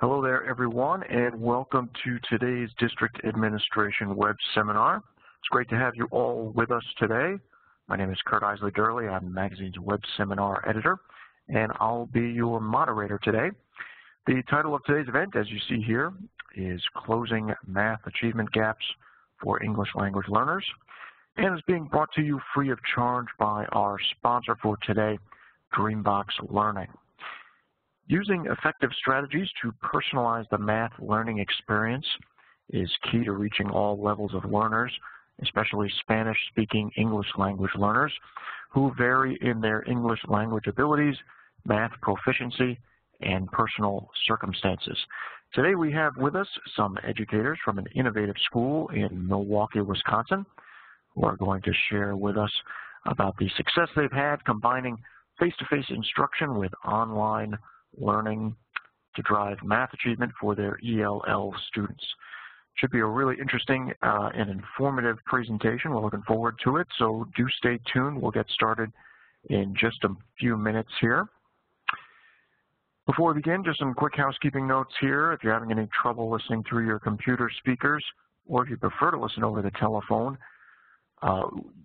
Hello there, everyone, and welcome to today's District Administration Web Seminar. It's great to have you all with us today. My name is Kurt Isley-Durley. I'm the magazine's Web Seminar Editor, and I'll be your moderator today. The title of today's event, as you see here, is Closing Math Achievement Gaps for English Language Learners, and is being brought to you free of charge by our sponsor for today, Dreambox Learning. Using effective strategies to personalize the math learning experience is key to reaching all levels of learners, especially Spanish-speaking English language learners who vary in their English language abilities, math proficiency, and personal circumstances. Today we have with us some educators from an innovative school in Milwaukee, Wisconsin, who are going to share with us about the success they've had combining face-to-face instruction with online learning to drive math achievement for their ELL students. Should be a really interesting and informative presentation. We're looking forward to it, so do stay tuned. We'll get started in just a few minutes here. Before we begin, just some quick housekeeping notes here. If you're having any trouble listening through your computer speakers, or if you prefer to listen over the telephone,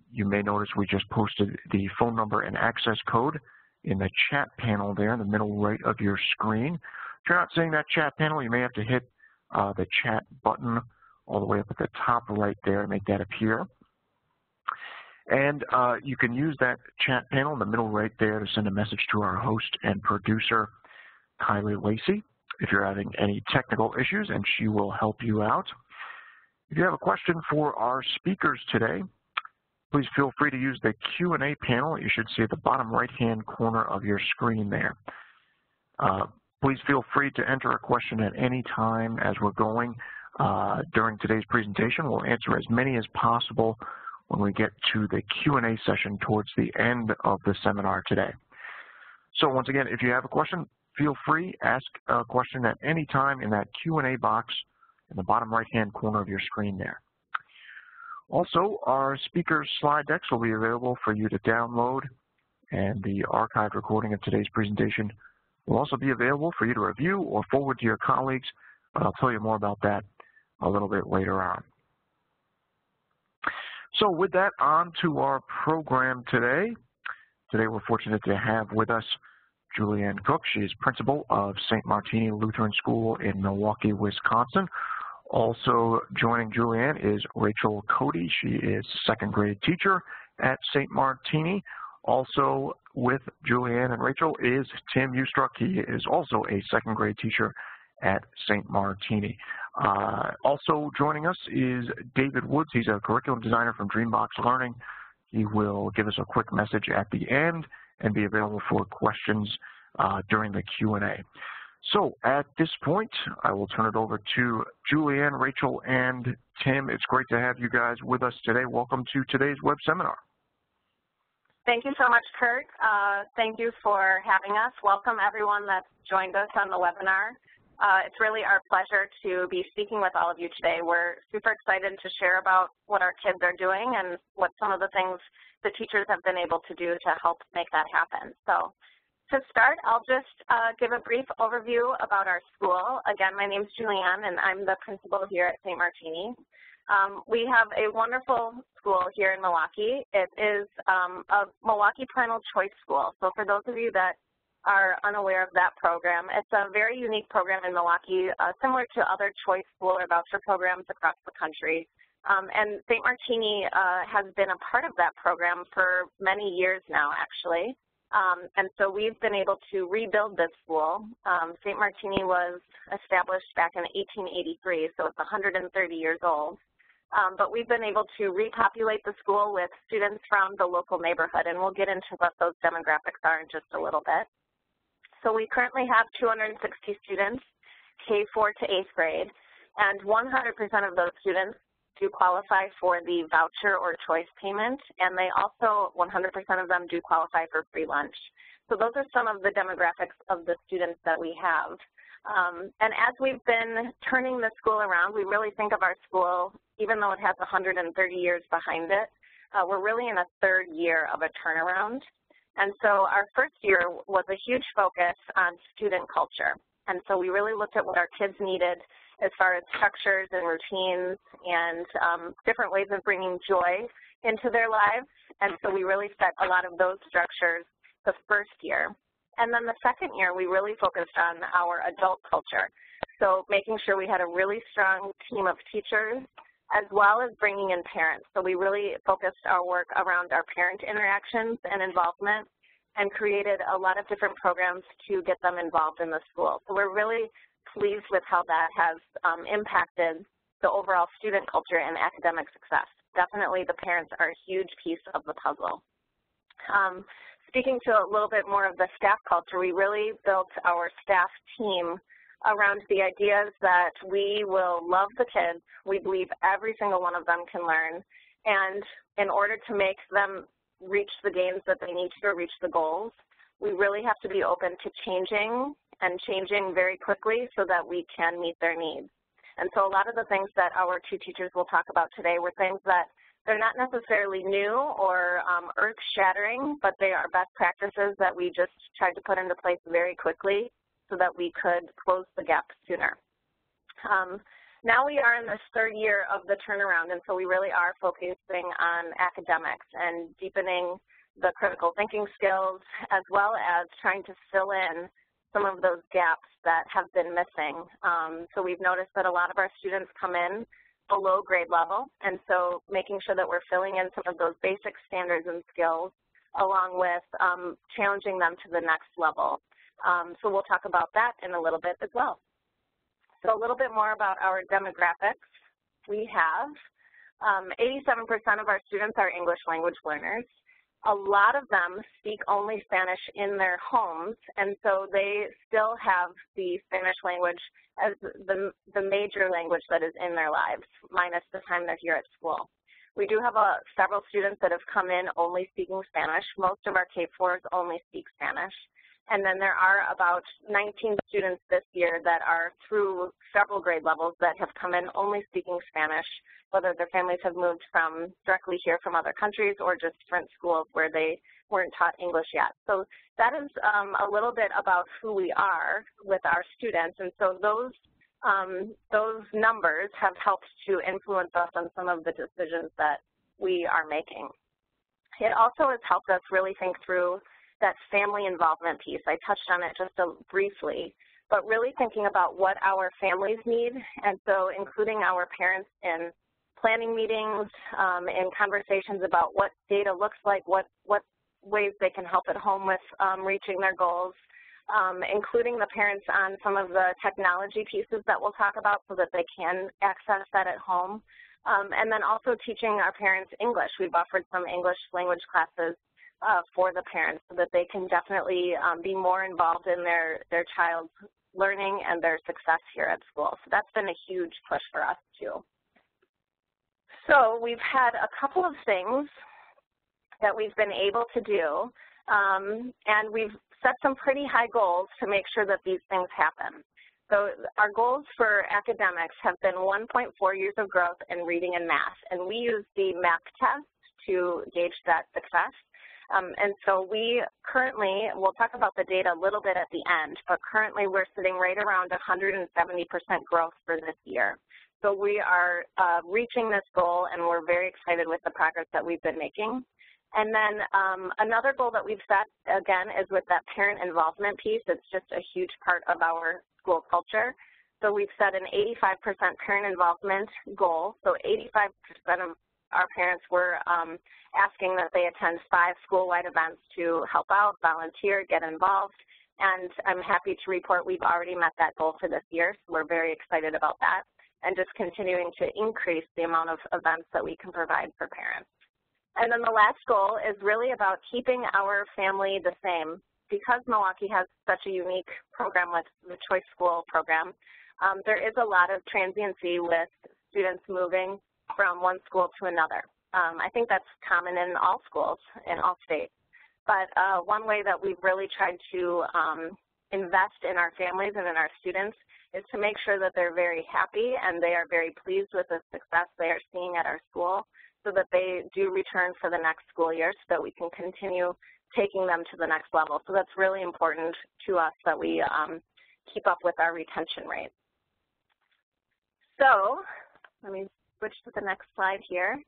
you may notice we just posted the phone number and access code in the chat panel there in the middle right of your screen. If you're not seeing that chat panel, you may have to hit the chat button all the way up at the top right there to make that appear. And you can use that chat panel in the middle right there to send a message to our host and producer, Kylie Lacey, if you're having any technical issues, and she will help you out. If you have a question for our speakers today, please feel free to use the Q&A panel you should see at the bottom right-hand corner of your screen there. Please feel free to enter a question at any time as we're going during today's presentation. We'll answer as many as possible when we get to the Q&A session towards the end of the seminar today. So once again, if you have a question, feel free, ask a question at any time in that Q&A box in the bottom right-hand corner of your screen there. Also, our speakers' slide decks will be available for you to download, and the archived recording of today's presentation will also be available for you to review or forward to your colleagues, but I'll tell you more about that a little bit later on. So with that, on to our program today. Today we're fortunate to have with us Julianne Cook. She is principal of St. Martini Lutheran School in Milwaukee, Wisconsin. Also joining Julianne is Rachel Cody. She is a second grade teacher at St. Martini. Also with Julianne and Rachel is Tim Ustruck. He is also a second grade teacher at St. Martini. Also joining us is David Woods. He's a curriculum designer from Dreambox Learning. He will give us a quick message at the end and be available for questions during the Q&A. So at this point, I will turn it over to Julianne, Rachel, and Tim. It's great to have you guys with us today. Welcome to today's web seminar. Thank you so much, Kurt. Thank you for having us. Welcome everyone that's joined us on the webinar. It's really our pleasure to be speaking with all of you today. We're super excited to share about what our kids are doing and what some of the things the teachers have been able to do to help make that happen. So to start, I'll just give a brief overview about our school. Again, my name is Julianne, and I'm the principal here at St. Martini. We have a wonderful school here in Milwaukee. It is a Milwaukee Parental Choice School. So for those of you that are unaware of that program, it's a very unique program in Milwaukee, similar to other choice school or voucher programs across the country. And St. Martini has been a part of that program for many years now, actually. And so we've been able to rebuild this school. St. Martini was established back in 1883, so it's 130 years old. But we've been able to repopulate the school with students from the local neighborhood, and we'll get into what those demographics are in just a little bit. So we currently have 260 students, K-4 to 8th grade, and 100% of those students do qualify for the voucher or choice payment, and they also, 100% of them do qualify for free lunch. So those are some of the demographics of the students that we have. And as we've been turning the school around, we really think of our school, even though it has 130 years behind it, we're really in a third year of a turnaround. And so our first year was a huge focus on student culture. And so we really looked at what our kids needed as far as structures and routines and different ways of bringing joy into their lives. And so we really set a lot of those structures the first year. And then the second year, we really focused on our adult culture. So making sure we had a really strong team of teachers, as well as bringing in parents. So we really focused our work around our parent interactions and involvement and created a lot of different programs to get them involved in the school. So we're really pleased with how that has impacted the overall student culture and academic success. Definitely the parents are a huge piece of the puzzle. Speaking to a little bit more of the staff culture, we really built our staff team around the ideas that we will love the kids. We believe every single one of them can learn. And in order to make them reach the gains that they need to reach the goals, we really have to be open to changing and changing very quickly so that we can meet their needs. And so a lot of the things that our two teachers will talk about today were things that they're not necessarily new or earth-shattering, but they are best practices that we just tried to put into place very quickly so that we could close the gap sooner. Now we are in this third year of the turnaround, and so we really are focusing on academics and deepening the critical thinking skills, as well as trying to fill in some of those gaps that have been missing. So we've noticed that a lot of our students come in below grade level, and so making sure that we're filling in some of those basic standards and skills along with challenging them to the next level. So we'll talk about that in a little bit as well. So a little bit more about our demographics. We have 87% of our students are English language learners. A lot of them speak only Spanish in their homes, and so they still have the Spanish language as the major language that is in their lives, minus the time they're here at school. We do have several students that have come in only speaking Spanish. Most of our K-4s only speak Spanish. And then there are about 19 students this year that are through several grade levels that have come in only speaking Spanish, whether their families have moved from directly here from other countries or just different schools where they weren't taught English yet. So that is a little bit about who we are with our students. And so those numbers have helped to influence us on some of the decisions that we are making. It also has helped us really think through that family involvement piece. I touched on it just briefly, but really thinking about what our families need, and so including our parents in planning meetings, in conversations about what data looks like, what ways they can help at home with reaching their goals, including the parents on some of the technology pieces that we'll talk about so that they can access that at home, and then also teaching our parents English. We've offered some English language classes for the parents so that they can definitely be more involved in their child's learning and their success here at school. So that's been a huge push for us too. So we've had a couple of things that we've been able to do, and we've set some pretty high goals to make sure that these things happen. So our goals for academics have been 1.4 years of growth in reading and math, and we use the MAP test to gauge that success. And so we currently, we'll talk about the data a little bit at the end, but currently we're sitting right around 170% growth for this year. So we are reaching this goal, and we're very excited with the progress that we've been making. And then another goal that we've set, again, is with that parent involvement piece. It's just a huge part of our school culture. So we've set an 85% parent involvement goal. So 85% of our parents were asking that they attend 5 school-wide events to help out, volunteer, get involved, and I'm happy to report we've already met that goal for this year, so we're very excited about that, and just continuing to increase the amount of events that we can provide for parents. And then the last goal is really about keeping our family the same. Because Milwaukee has such a unique program with the Choice School program, there is a lot of transiency with students moving from one school to another. I think that's common in all schools, in all states. But one way that we've really tried to invest in our families and in our students is to make sure that they're very happy and they are very pleased with the success they are seeing at our school so that they do return for the next school year so that we can continue taking them to the next level. So that's really important to us that we keep up with our retention rate. So let me switch to the next slide here.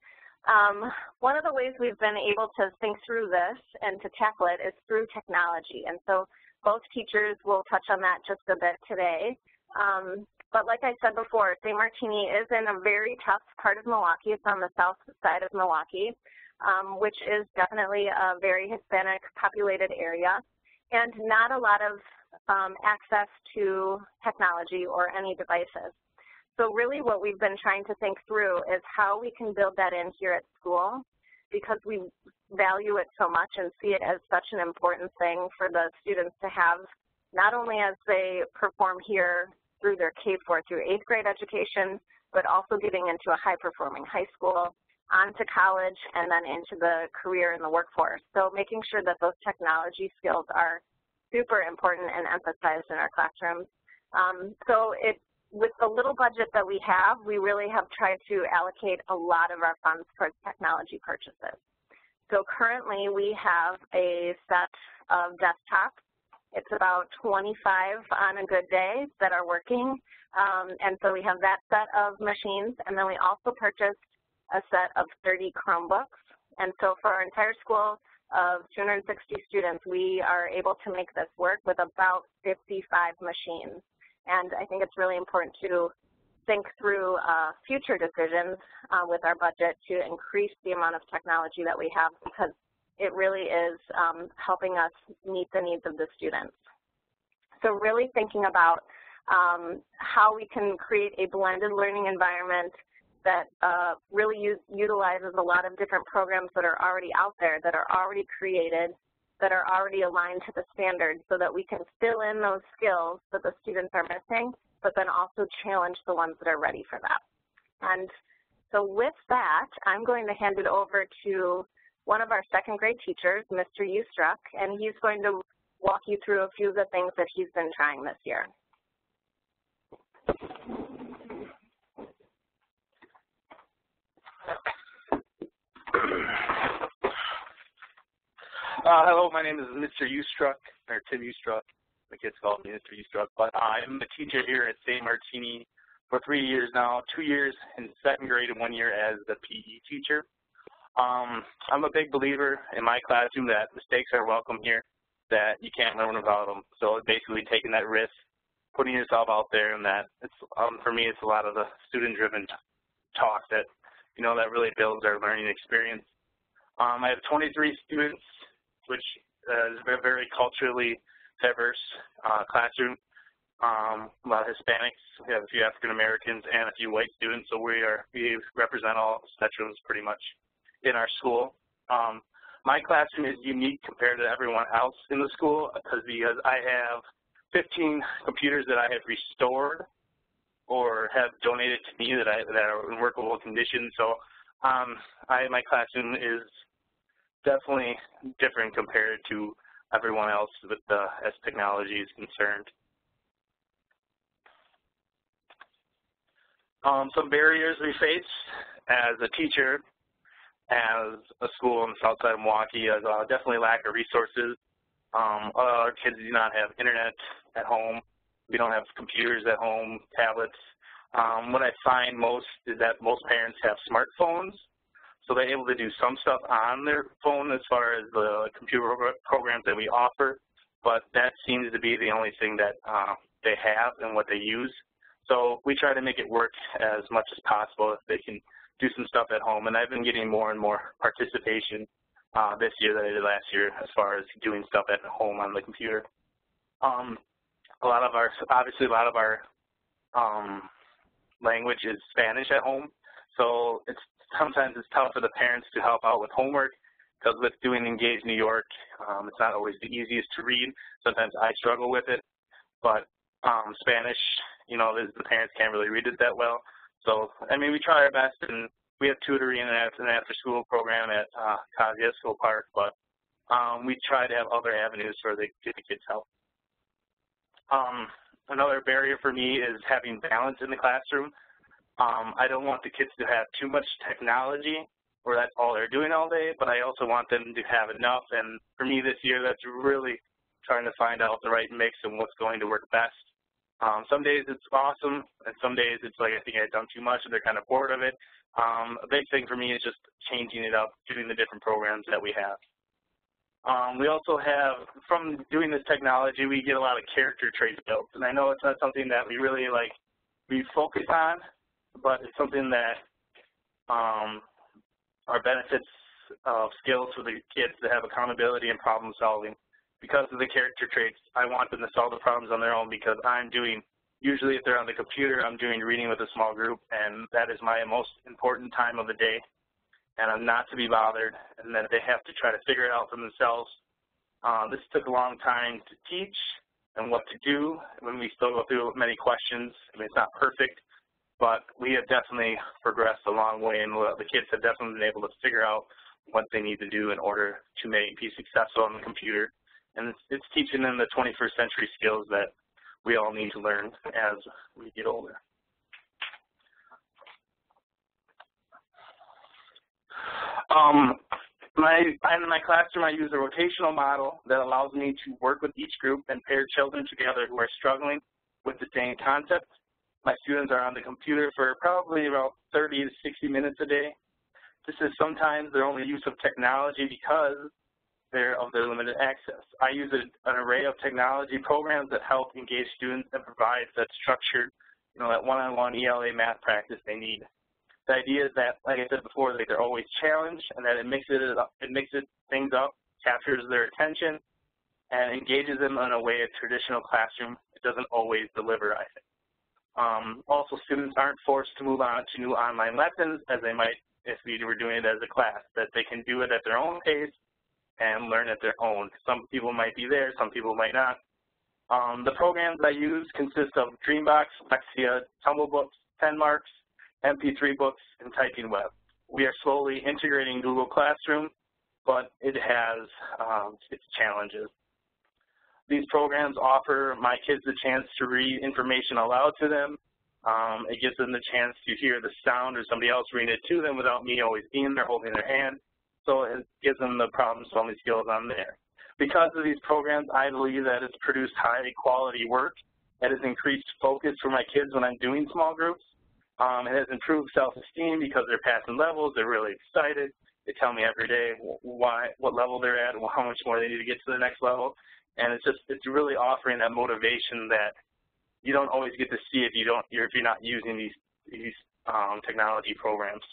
One of the ways we've been able to think through this and to tackle it is through technology. And so both teachers will touch on that just a bit today. But like I said before, St. Martini is in a very tough part of Milwaukee. It's on the south side of Milwaukee, which is definitely a very Hispanic populated area, and not a lot of access to technology or any devices. So really what we've been trying to think through is how we can build that in here at school, because we value it so much and see it as such an important thing for the students to have, not only as they perform here through their K-4 through 8th grade education, but also getting into a high-performing high school, on to college, and then into the career in the workforce. So making sure that those technology skills are super important and emphasized in our classrooms. With the little budget that we have, we really have tried to allocate a lot of our funds towards technology purchases. So currently we have a set of desktops. It's about 25 on a good day that are working. And so we have that set of machines, and then we also purchased a set of 30 Chromebooks. And so for our entire school of 260 students, we are able to make this work with about 55 machines. And I think it's really important to think through future decisions with our budget to increase the amount of technology that we have, because it really is helping us meet the needs of the students. So really thinking about how we can create a blended learning environment that really utilizes a lot of different programs that are already out there, that are already created, that are already aligned to the standards, so that we can fill in those skills that the students are missing, but then also challenge the ones that are ready for that. And so with that, I'm going to hand it over to one of our second grade teachers, Mr. Ustruck, and he's going to walk you through a few of the things that he's been trying this year. Hello, my name is Mr. Ustruck, or Tim Ustruck. My kids call me Mr. Ustruck, but I'm a teacher here at St. Martini for 3 years now, 2 years in second grade and 1 year as the PE teacher. I'm a big believer in my classroom that mistakes are welcome here, that you can't learn about them. So basically taking that risk, putting yourself out there, and that it's for me, it's a lot of the student-driven talk that, you know, that really builds our learning experience. I have 23 students, which is a very culturally diverse classroom. A lot of Hispanics, we have a few African Americans, and a few white students. So we represent all spectrums pretty much in our school. My classroom is unique compared to everyone else in the school because I have 15 computers that I have restored or have donated to me that are in workable condition. So my classroom is definitely different compared to everyone else as technology is concerned. Some barriers we face as a teacher, as a school on the south side of Milwaukee, is definitely lack of resources. Our kids do not have internet at home. We don't have computers at home, tablets. What I find most is that most parents have smartphones, so they're able to do some stuff on their phone as far as the computer programs that we offer, but that seems to be the only thing that they have and what they use. So we try to make it work as much as possible if they can do some stuff at home, and I've been getting more and more participation this year than I did last year as far as doing stuff at home on the computer. Obviously a lot of our language is Spanish at home, so sometimes it's tough for the parents to help out with homework because with doing Engage New York, it's not always the easiest to read. Sometimes I struggle with it, but Spanish, you know, the parents can't really read it that well. So, I mean, we try our best, and we have tutoring and an after-school program at Kosciuszko Park, but we try to have other avenues for the kids' help. Another barrier for me is having balance in the classroom. I don't want the kids to have too much technology or that's all they're doing all day, but I also want them to have enough. And for me this year, that's really trying to find out the right mix and what's going to work best. Some days it's awesome, and some days it's like I think I've done too much and they're kind of bored of it. A big thing for me is just changing it up, doing the different programs that we have. We also have, from doing this technology, we get a lot of character traits built. And I know it's not something that we really we focus on, but it's something that are benefits of skills for the kids to have accountability and problem solving. Because of the character traits, I want them to solve the problems on their own because I'm doing, usually if they're on the computer, I'm doing reading with a small group, and that is my most important time of the day. And I'm not to be bothered, and that they have to try to figure it out for themselves. This took a long time to teach and what to do when we still go through many questions. I mean, it's not perfect, but we have definitely progressed a long way, and the kids have definitely been able to figure out what they need to do in order to be successful on the computer. And it's teaching them the 21st century skills that we all need to learn as we get older. In my classroom, I use a rotational model that allows me to work with each group and pair children together who are struggling with the same concept. My students are on the computer for probably about 30 to 60 minutes a day. This is sometimes their only use of technology because of their limited access. I use an array of technology programs that help engage students and provide that structured, that one-on-one ELA math practice they need. The idea is that, like I said before, that they're always challenged and that it mixes things up, captures their attention, and engages them in a way a traditional classroom it doesn't always deliver, I think. Also, students aren't forced to move on to new online lessons as they might if we were doing it as a class, that they can do it at their own pace and learn at their own. Some people might be there, some people might not. The programs I use consist of Dreambox, Lexia, Tumble Books, 10 Marks, MP3 books, and Typing Web. We are slowly integrating Google Classroom, but it has its challenges. These programs offer my kids the chance to read information aloud to them. It gives them the chance to hear the sound or somebody else reading it to them without me always being there holding their hand. So it gives them the problem-solving skills on there. Because of these programs, I believe that it's produced high-quality work. It has increased focus for my kids when I'm doing small groups. It has improved self-esteem because they're passing levels. They're really excited. They tell me every day what level they're at and how much more they need to get to the next level. And it's really offering that motivation that you don't always get to see if you're not using these technology programs.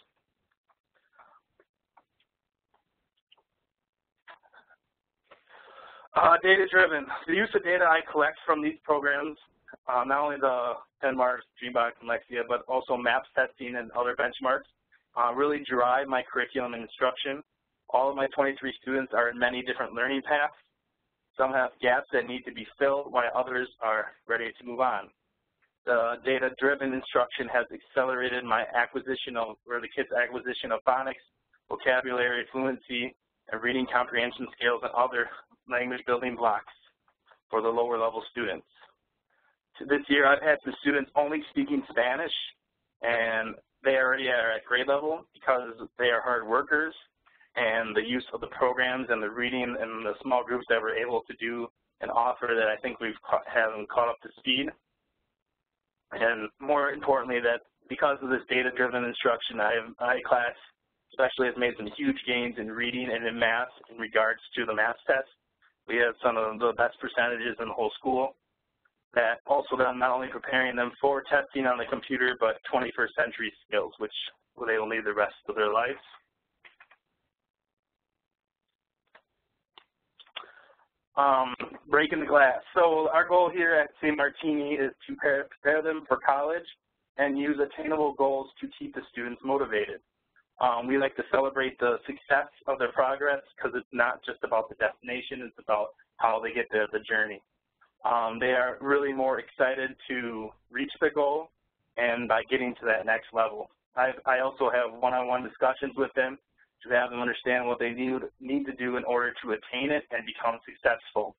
Data-driven. The use of data I collect from these programs, not only the 10 Marks, Dreambox, and Lexia, but also MAPS testing and other benchmarks, really drive my curriculum and instruction. All of my 23 students are in many different learning paths. Some have gaps that need to be filled, while others are ready to move on. The data-driven instruction has accelerated my the kids' acquisition of phonics, vocabulary, fluency, and reading comprehension skills and other language building blocks for the lower level students. This year I've had some students only speaking Spanish, and they already are at grade level because they are hard workers, and the use of the programs and the reading and the small groups that we're able to do and offer that I think we've caught up to speed. And more importantly, that because of this data-driven instruction, my class especially has made some huge gains in reading and in math in regards to the math test. We have some of the best percentages in the whole school. That also then not only preparing them for testing on the computer, but 21st century skills, which they will need the rest of their lives. Breaking the glass. So our goal here at St. Martini is to prepare them for college and use attainable goals to keep the students motivated. We like to celebrate the success of their progress because it's not just about the destination, it's about how they get there, the journey. They are really more excited to reach their goal and by getting to that next level. I also have one-on-one discussions with them to have them understand what they need to do in order to attain it and become successful.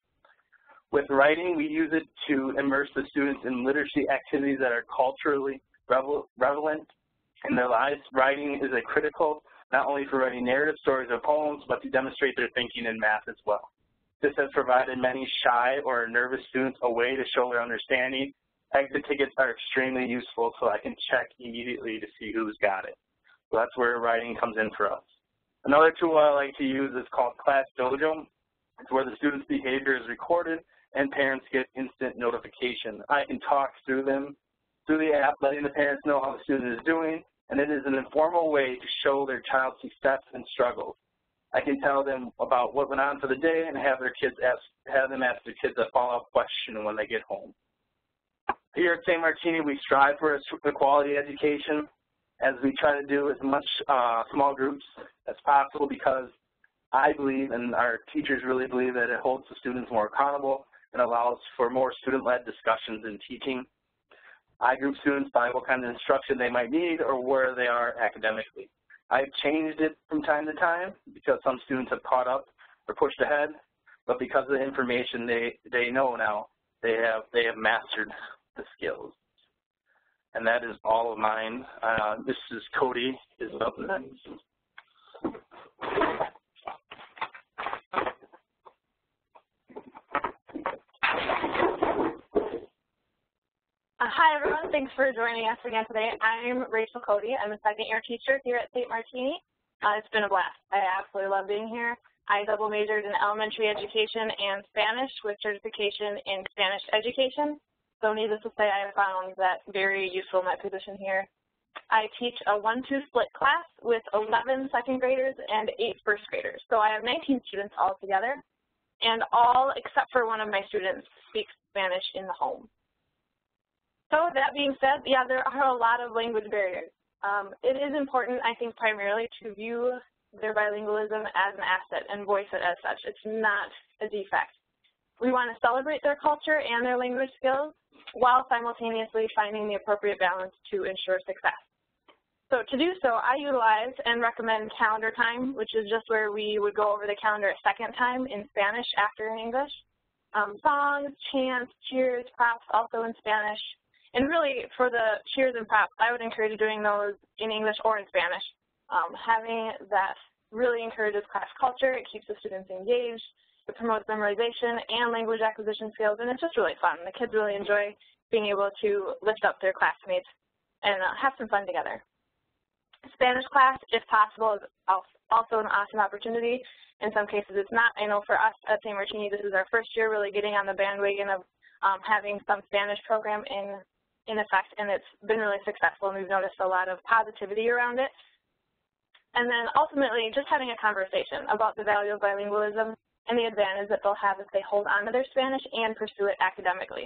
With writing, we use it to immerse the students in literacy activities that are culturally relevant in their lives. Writing is critical not only for writing narrative stories or poems, but to demonstrate their thinking in math as well. This has provided many shy or nervous students a way to show their understanding Exit tickets are extremely useful so I can check immediately to see who's got it. So that's where writing comes in for us. Another tool I like to use is called Class Dojo. It's where the student's behavior is recorded and parents get instant notification. I can talk through the app, letting the parents know how the student is doing, and it is an informal way to show their child's success and struggles. I can tell them about what went on for the day and have them ask their kids a follow-up question when they get home. Here at St. Martini, we strive for a quality education as we try to do as much small groups as possible, because I believe, and our teachers really believe, that it holds the students more accountable and allows for more student-led discussions in teaching. I group students by what kind of instruction they might need or where they are academically. I've changed it from time to time because some students have caught up or pushed ahead, but because of the information they know now, they have mastered the skills. And that is all of mine. This is Cody is up next. Hi, everyone. Thanks for joining us again today. I'm Rachel Cody. I'm a second-year teacher here at St. Martini. It's been a blast. I absolutely love being here. I double majored in elementary education and Spanish with certification in Spanish education. So needless to say, I have found that very useful in my position here. I teach a 1-2 split class with 11 second graders and 8 first graders. So I have 19 students altogether, and all except for one of my students speaks Spanish in the home. So that being said, yeah, there are a lot of language barriers. It is important, I think, primarily to view their bilingualism as an asset and voice it as such. It's not a defect. We want to celebrate their culture and their language skills while simultaneously finding the appropriate balance to ensure success. So to do so, I utilize and recommend calendar time, which is just where we would go over the calendar a second time in Spanish after in English. Songs, chants, cheers, props, also in Spanish. And really, for the cheers and props, I would encourage doing those in English or in Spanish. Having that really encourages class culture. It keeps the students engaged. It promotes memorization and language acquisition skills, and it's just really fun. The kids really enjoy being able to lift up their classmates and have some fun together. Spanish class, if possible, is also an awesome opportunity. In some cases, it's not. I know for us at St. Martini, this is our first year really getting on the bandwagon of having some Spanish program in effect, and it's been really successful, and we've noticed a lot of positivity around it. And then ultimately, just having a conversation about the value of bilingualism and the advantage that they'll have if they hold on to their Spanish and pursue it academically.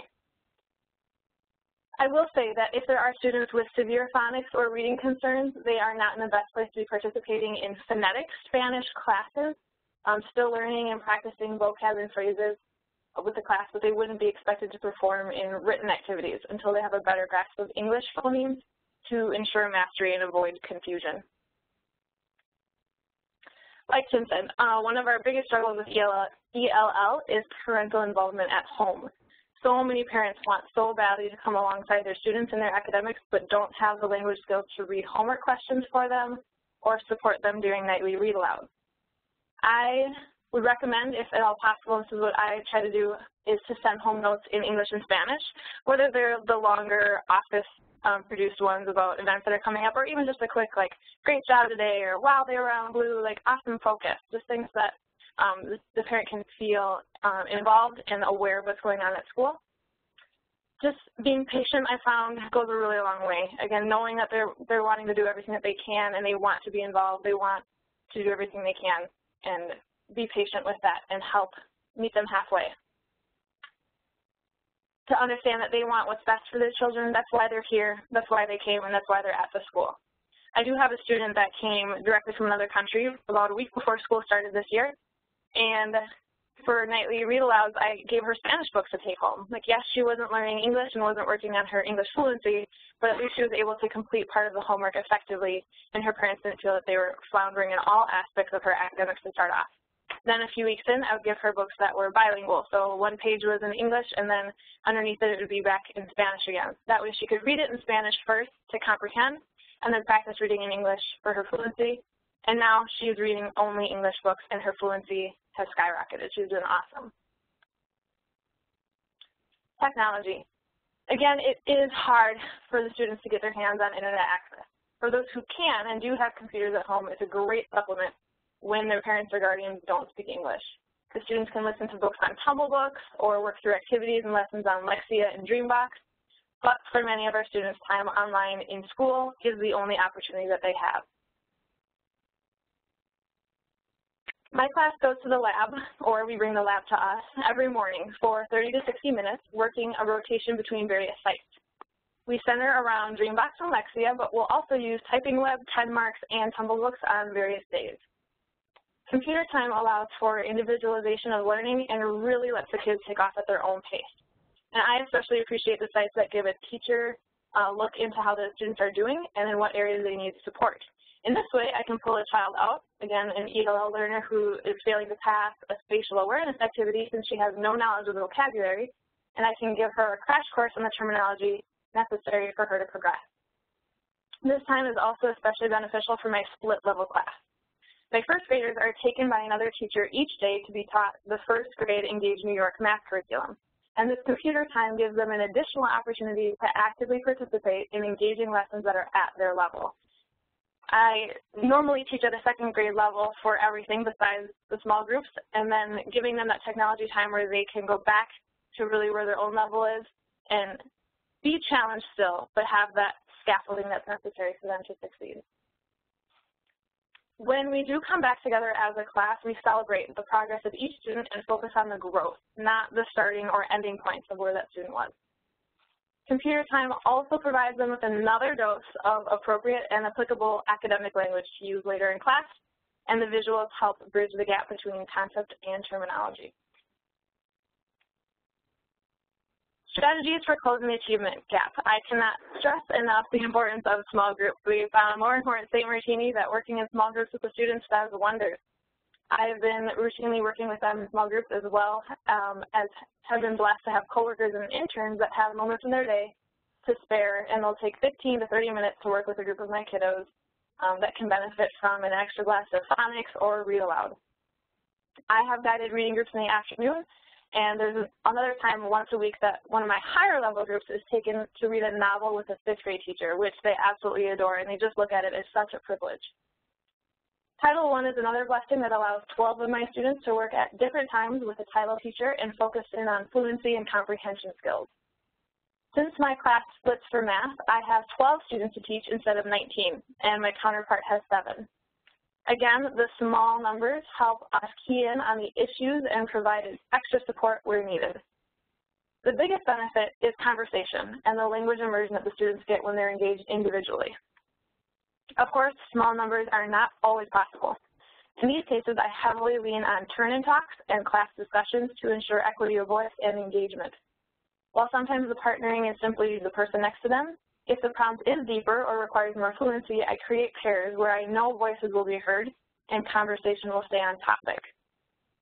I will say that if there are students with severe phonics or reading concerns, they are not in the best place to be participating in phonetic Spanish classes, still learning and practicing vocab and phrases with the class, but they wouldn't be expected to perform in written activities until they have a better grasp of English phonemes to ensure mastery and avoid confusion. Like Tim said, one of our biggest struggles with ELL is parental involvement at home. So many parents want so badly to come alongside their students in their academics, but don't have the language skills to read homework questions for them or support them during nightly read aloud. I would recommend, if at all possible, this is what I try to do, is to send home notes in English and Spanish, whether they're the longer office produced ones about events that are coming up, or even just a quick, like, great job today, or wow, they were on blue, like, awesome focus, just things that the parent can feel involved and aware of what's going on at school. Just being patient, I found, goes a really long way. Again, knowing that they're wanting to do everything that they can and they want to be involved, they want to do everything they can, and be patient with that and help meet them halfway. To understand that they want what's best for their children, that's why they're here, that's why they came, and that's why they're at the school. I do have a student that came directly from another country about a week before school started this year, and for nightly read-alouds, I gave her Spanish books to take home. Like, yes, she wasn't learning English and wasn't working on her English fluency, but at least she was able to complete part of the homework effectively, and her parents didn't feel that they were floundering in all aspects of her academics to start off. Then a few weeks in, I would give her books that were bilingual. So one page was in English, and then underneath it, it would be back in Spanish again. That way she could read it in Spanish first to comprehend, and then practice reading in English for her fluency. And now she's reading only English books, and her fluency has skyrocketed. She's doing awesome. Technology. Again, it is hard for the students to get their hands on internet access. For those who can and do have computers at home, it's a great supplement when their parents or guardians don't speak English. The students can listen to books on Tumble Books or work through activities and lessons on Lexia and Dreambox, but for many of our students, time online in school is the only opportunity that they have. My class goes to the lab, or we bring the lab to us, every morning for 30 to 60 minutes, working a rotation between various sites. We center around Dreambox and Lexia, but we'll also use Typing Web, 10 Marks, and Tumble Books on various days. Computer time allows for individualization of learning and really lets the kids take off at their own pace. And I especially appreciate the sites that give a teacher a look into how the students are doing and in what areas they need support. In this way, I can pull a child out, again, an ELL learner who is failing to pass a spatial awareness activity since she has no knowledge of the vocabulary, and I can give her a crash course on the terminology necessary for her to progress. This time is also especially beneficial for my split level class. My first graders are taken by another teacher each day to be taught the first grade Engage New York math curriculum, and this computer time gives them an additional opportunity to actively participate in engaging lessons that are at their level. I normally teach at a second grade level for everything besides the small groups, and then giving them that technology time where they can go back to really where their own level is and be challenged still, but have that scaffolding that's necessary for them to succeed. When we do come back together as a class, we celebrate the progress of each student and focus on the growth, not the starting or ending points of where that student was. Computer time also provides them with another dose of appropriate and applicable academic language to use later in class, and the visuals help bridge the gap between concept and terminology. Strategies for closing the achievement gap. I cannot stress enough the importance of small groups. We found more and more at St. Martini that working in small groups with the students does wonders. I've been routinely working with them in small groups as well, as have been blessed to have coworkers and interns that have moments in their day to spare, and they'll take 15 to 30 minutes to work with a group of my kiddos that can benefit from an extra glass of phonics or read aloud. I have guided reading groups in the afternoon, and there's another time once a week that one of my higher level groups is taken to read a novel with a 5th grade teacher, which they absolutely adore, and they just look at it as such a privilege. Title I is another blessing that allows 12 of my students to work at different times with a title teacher and focus in on fluency and comprehension skills. Since my class splits for math, I have 12 students to teach instead of 19, and my counterpart has 7. Again, the small numbers help us key in on the issues and provide extra support where needed. The biggest benefit is conversation and the language immersion that the students get when they're engaged individually. Of course, small numbers are not always possible. In these cases, I heavily lean on turn-in talks and class discussions to ensure equity of voice and engagement. While sometimes the partnering is simply the person next to them, if the prompt is deeper or requires more fluency, I create pairs where I know voices will be heard and conversation will stay on topic.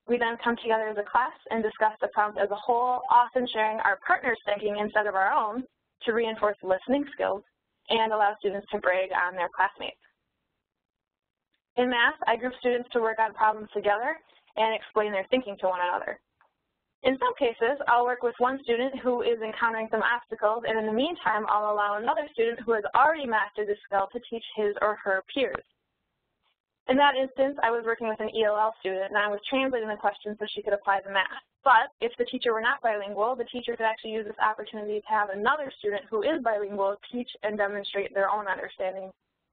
We then come together as a class and discuss the prompt as a whole, often sharing our partner's thinking instead of our own to reinforce listening skills and allow students to brag on their classmates. In math, I group students to work on problems together and explain their thinking to one another. In some cases, I'll work with one student who is encountering some obstacles, and in the meantime, I'll allow another student who has already mastered the skill to teach his or her peers. In that instance, I was working with an ELL student, and I was translating the questions so she could apply the math. But if the teacher were not bilingual, the teacher could actually use this opportunity to have another student who is bilingual teach and demonstrate their own understanding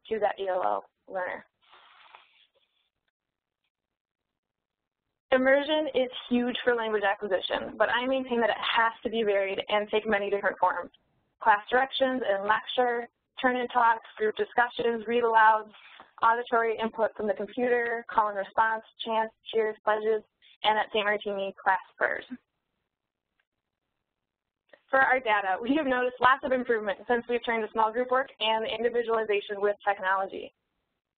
to that ELL learner. Immersion is huge for language acquisition, but I maintain that it has to be varied and take many different forms. Class directions and lecture, turn-in talks, group discussions, read alouds, auditory input from the computer, call and response, chants, cheers, pledges, and at St. Martini, class prayers. For our data, we have noticed lots of improvement since we've turned to small group work and individualization with technology.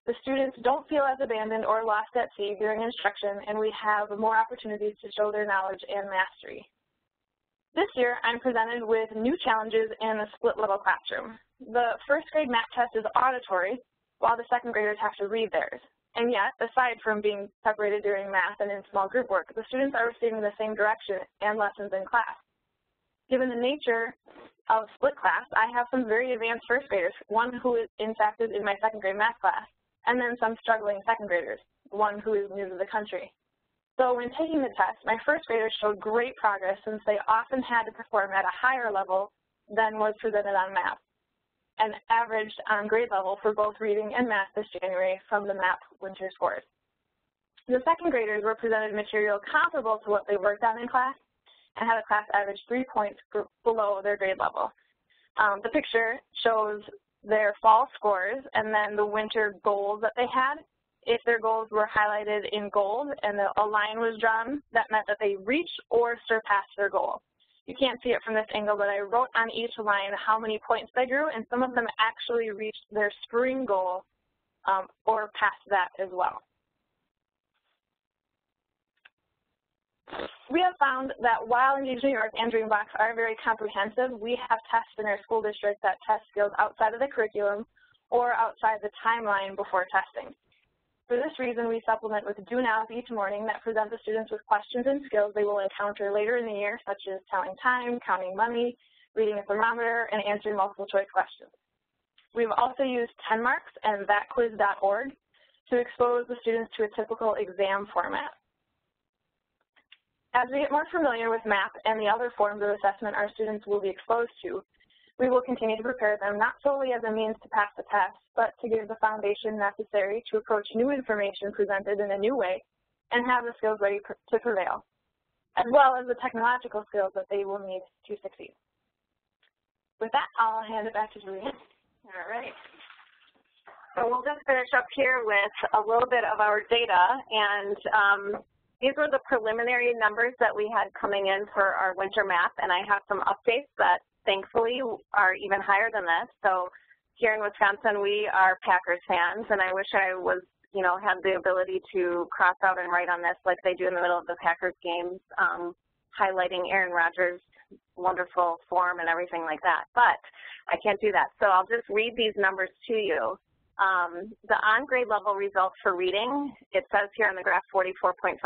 The students don't feel as abandoned or lost at sea during instruction, and we have more opportunities to show their knowledge and mastery. This year, I'm presented with new challenges in the split-level classroom. The first grade math test is auditory, while the second graders have to read theirs. And yet, aside from being separated during math and in small group work, the students are receiving the same direction and lessons in class. Given the nature of split class, I have some very advanced first graders, one who is in fact is in my second grade math class, and then some struggling second graders, one who is new to the country. So when taking the test, my first graders showed great progress since they often had to perform at a higher level than was presented on MAP, and averaged on grade level for both reading and math this January from the MAP winter scores. The second graders were presented material comparable to what they worked on in class and had a class average 3 points below their grade level. The picture shows their fall scores and then the winter goals that they had. If their goals were highlighted in gold and a line was drawn, that meant that they reached or surpassed their goal. You can't see it from this angle, but I wrote on each line how many points they grew, and some of them actually reached their spring goal or passed that as well. We have found that while Engage New York and Dreambox are very comprehensive, we have tests in our school district that test skills outside of the curriculum or outside the timeline before testing. For this reason, we supplement with do nows each morning that present the students with questions and skills they will encounter later in the year, such as telling time, counting money, reading a thermometer, and answering multiple choice questions. We've also used 10 marks and thatquiz.org to expose the students to a typical exam format. As we get more familiar with MAP and the other forms of assessment our students will be exposed to, we will continue to prepare them not solely as a means to pass the test, but to give the foundation necessary to approach new information presented in a new way and have the skills ready to prevail, as well as the technological skills that they will need to succeed. With that, I'll hand it back to Julianne. All right. So we'll just finish up here with a little bit of our data, and these were the preliminary numbers that we had coming in for our winter MAP, and I have some updates that thankfully are even higher than this. So here in Wisconsin, we are Packers fans, and I wish I was, had the ability to cross out and write on this like they do in the middle of the Packers games, highlighting Aaron Rodgers' wonderful form and everything like that. But I can't do that. So I'll just read these numbers to you. The on-grade level results for reading, it says here on the graph 44.5%,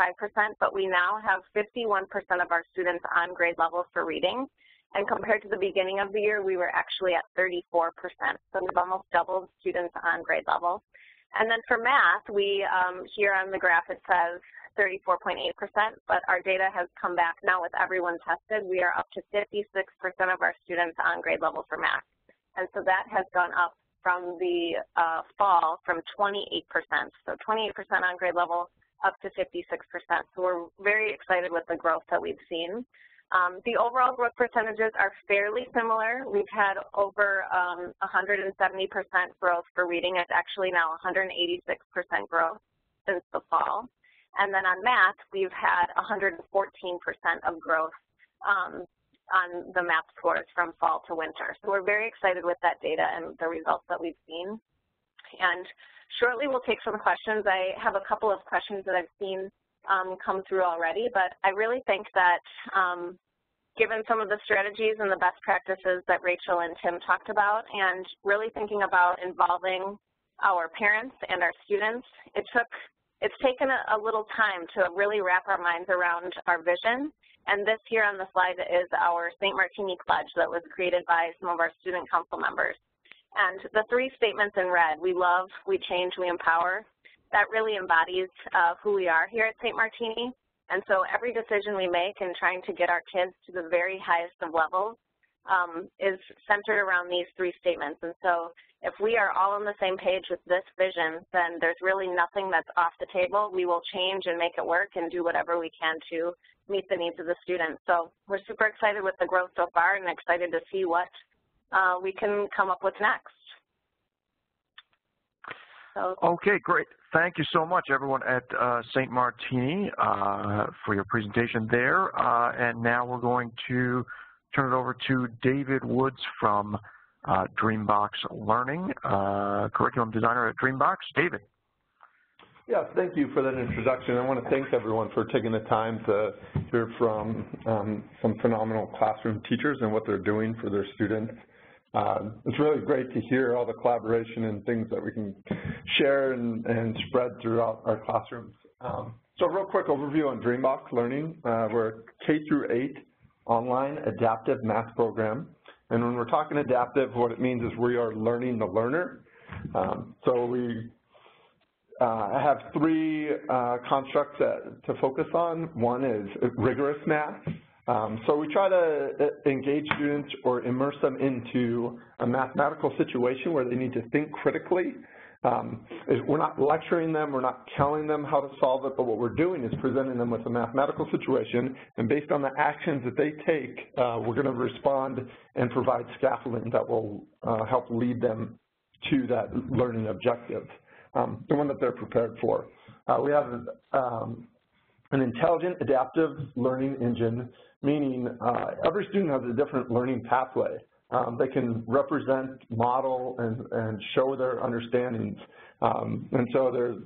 but we now have 51% of our students on grade level for reading. And compared to the beginning of the year, we were actually at 34%. So we've almost doubled students on grade level. And then for math, we, here on the graph, it says 34.8%, but our data has come back now with everyone tested. We are up to 56% of our students on grade level for math. And so that has gone up from the fall from 28%. So 28% on grade level up to 56%. So we're very excited with the growth that we've seen. The overall growth percentages are fairly similar. We've had over 170% growth for reading. It's actually now 186% growth since the fall. And then on math, we've had 114% of growth on the MAP scores from fall to winter. So we're very excited with that data and the results that we've seen. And shortly we'll take some questions. I have a couple of questions that I've seen come through already, but I really think that given some of the strategies and the best practices that Rachel and Tim talked about, and really thinking about involving our parents and our students, it's taken a little time to really wrap our minds around our vision. And this here on the slide is our St. Martini pledge that was created by some of our student council members. And the 3 statements in red, we love, we change, we empower, that really embodies who we are here at St. Martini. And so every decision we make in trying to get our kids to the very highest of levels is centered around these 3 statements. And so if we are all on the same page with this vision, then there's really nothing that's off the table. We will change and make it work and do whatever we can to meet the needs of the students. So we're super excited with the growth so far and excited to see what we can come up with next. So. Okay, great. Thank you so much, everyone at St. Martini, for your presentation there. And now we're going to turn it over to David Woods from Dreambox Learning, curriculum designer at Dreambox. David. Yeah, thank you for that introduction. I want to thank everyone for taking the time to hear from some phenomenal classroom teachers and what they're doing for their students. It's really great to hear all the collaboration and things that we can share and spread throughout our classrooms. So real quick overview on Dreambox Learning. We're K through 8 online adaptive math program. And when we're talking adaptive, what it means is we are learning the learner. So we have three constructs to focus on. One is rigorous math. So we try to engage students or immerse them into a mathematical situation where they need to think critically. We're not lecturing them, we're not telling them how to solve it, but what we're doing is presenting them with a mathematical situation, and based on the actions that they take, we're going to respond and provide scaffolding that will help lead them to that learning objective, the one that they're prepared for. We have an intelligent adaptive learning engine, meaning every student has a different learning pathway. They can represent, model, and show their understandings. And so there's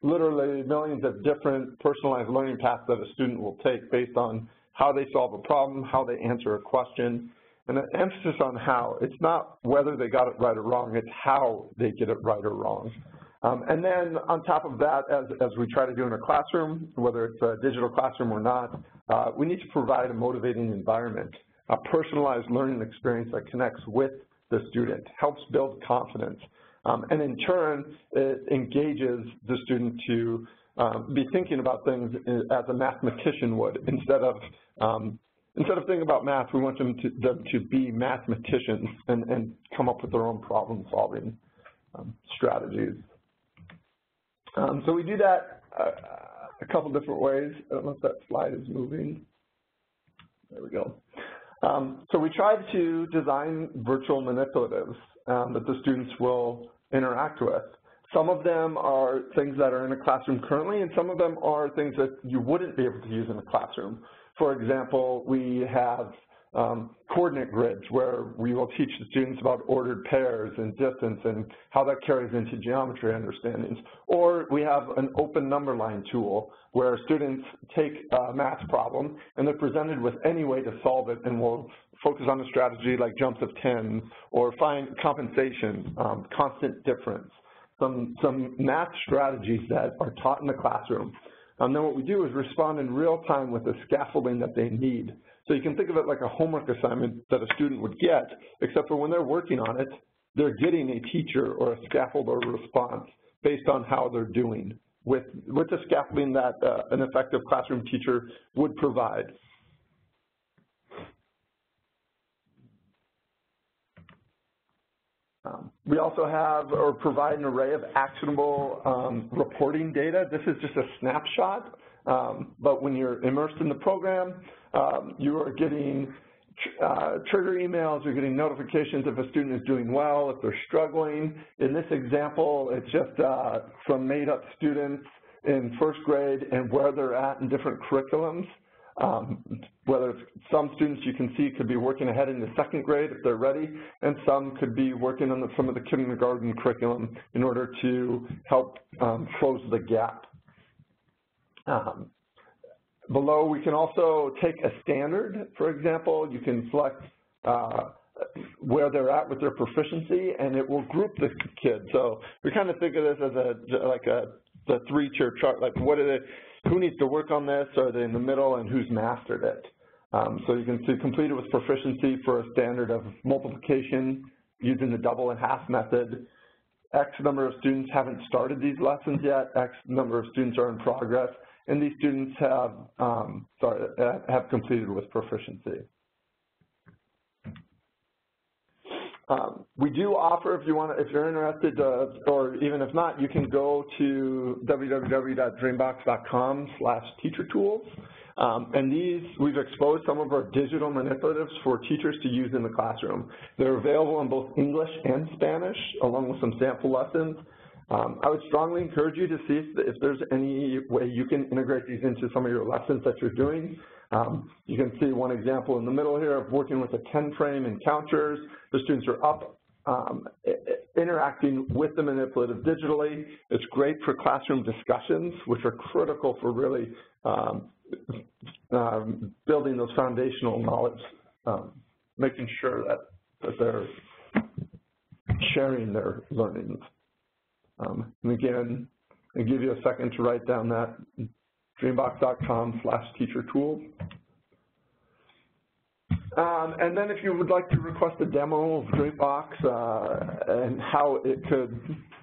literally millions of different personalized learning paths that a student will take based on how they solve a problem, how they answer a question, and an emphasis on how. It's not whether they got it right or wrong, it's how they get it right or wrong. And then on top of that, as we try to do in a classroom, whether it's a digital classroom or not, we need to provide a motivating environment, a personalized learning experience that connects with the student, helps build confidence, and in turn, it engages the student to be thinking about things as a mathematician would. Instead of thinking about math, we want them to be mathematicians and come up with their own problem-solving strategies. So we do that a couple different ways. I don't know if that slide is moving. There we go. So we try to design virtual manipulatives that the students will interact with. Some of them are things that are in a classroom currently, and some of them are things that you wouldn't be able to use in a classroom. For example, we have coordinate grids where we will teach the students about ordered pairs and distance and how that carries into geometry understandings. Or we have an open number line tool where students take a math problem and they're presented with any way to solve it, and we'll focus on a strategy like jumps of 10 or find compensation, constant difference, some math strategies that are taught in the classroom. And then what we do is respond in real time with the scaffolding that they need. So you can think of it like a homework assignment that a student would get, except for when they're working on it, they're getting a teacher or a scaffold or a response based on how they're doing with the scaffolding that an effective classroom teacher would provide. We also have or provide an array of actionable reporting data. This is just a snapshot, but when you're immersed in the program, you are getting trigger emails, you're getting notifications if a student is doing well, if they're struggling. In this example, it's just some made-up students in first grade and where they're at in different curriculums. Whether it's some students you can see could be working ahead in the second grade if they're ready, and some could be working on some of the kindergarten curriculum in order to help close the gap. Below, we can also take a standard, for example. You can select where they're at with their proficiency, and it will group the kids. So we kind of think of this as the three-tier chart, like who needs to work on this, are they in the middle, and who's mastered it. So you can see completed with proficiency for a standard of multiplication using the double and half method. X number of students haven't started these lessons yet, X number of students are in progress, and these students have completed with proficiency. We do offer, if you're interested, or even if not, you can go to www.dreambox.com/teachertools. And we've exposed some of our digital manipulatives for teachers to use in the classroom. They're available in both English and Spanish, along with some sample lessons. I would strongly encourage you to see if there's any way you can integrate these into some of your lessons that you're doing. You can see one example in the middle here of working with a 10 frame and counters. The students are up interacting with the manipulative digitally. It's great for classroom discussions, which are critical for really building those foundational knowledge, making sure that they're sharing their learnings. And again, I'll give you a second to write down that, dreambox.com/teachertools. And then if you would like to request a demo of Dreambox and how it could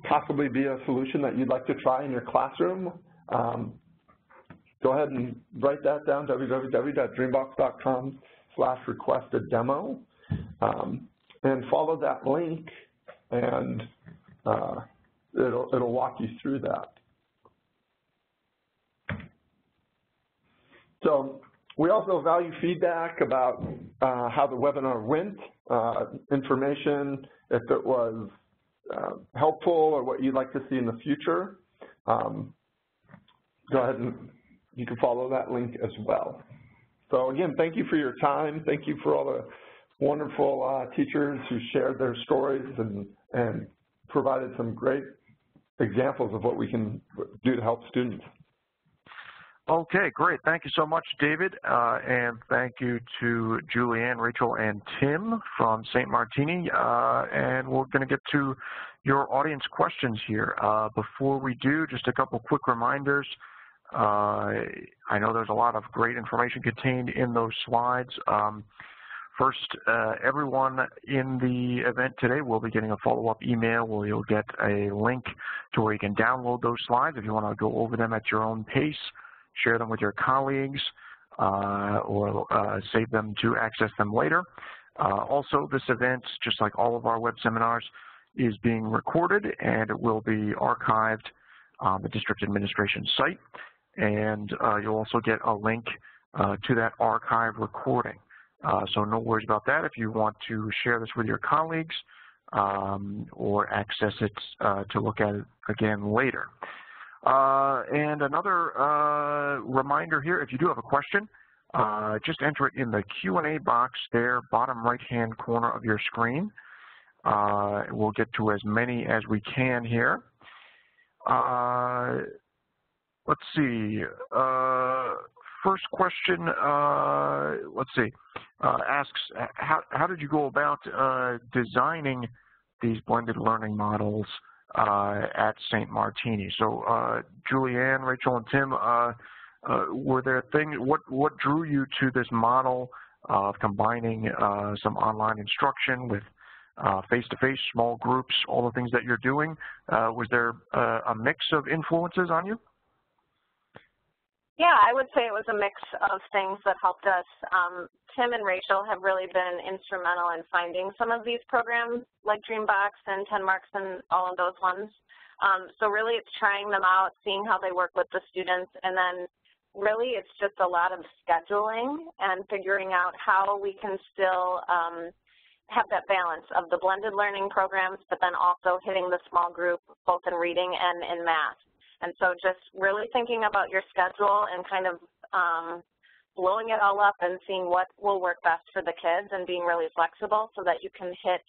possibly be a solution that you'd like to try in your classroom, go ahead and write that down, www.dreambox.com/request-a-demo, and follow that link, and it'll walk you through that. So we also value feedback about how the webinar went, information, if it was helpful or what you'd like to see in the future. Go ahead and you can follow that link as well. So again, thank you for your time. Thank you for all the wonderful teachers who shared their stories and provided some great examples of what we can do to help students. Okay, great. Thank you so much, David, and thank you to Julianne, Rachel, and Tim from St. Martini. And we're going to get to your audience questions here. Before we do, just a couple quick reminders. I know there's a lot of great information contained in those slides. First, everyone in the event today will be getting a follow-up email where you'll get a link to where you can download those slides if you want to go over them at your own pace. Share them with your colleagues, or save them to access them later. Also, this event, just like all of our web seminars, is being recorded, and it will be archived on the district administration site. And you'll also get a link to that archive recording. So no worries about that if you want to share this with your colleagues or access it to look at it again later. And another reminder here, if you do have a question, just enter it in the Q&A box there, bottom right-hand corner of your screen. We'll get to as many as we can here. Let's see. First question, let's see, asks, how did you go about designing these blended learning models at St. Martini? So Julianne, Rachel, and Tim, were there things, what drew you to this model of combining some online instruction with face-to-face, small groups, all the things that you're doing? Was there a mix of influences on you? Yeah, I would say it was a mix of things that helped us. Tim and Rachel have really been instrumental in finding some of these programs like Dreambox and 10 Marks and all of those ones. So really it's trying them out, seeing how they work with the students, and then really it's just a lot of scheduling and figuring out how we can still have that balance of the blended learning programs, but then also hitting the small group both in reading and in math. And so just really thinking about your schedule and kind of blowing it all up and seeing what will work best for the kids and being really flexible so that you can hit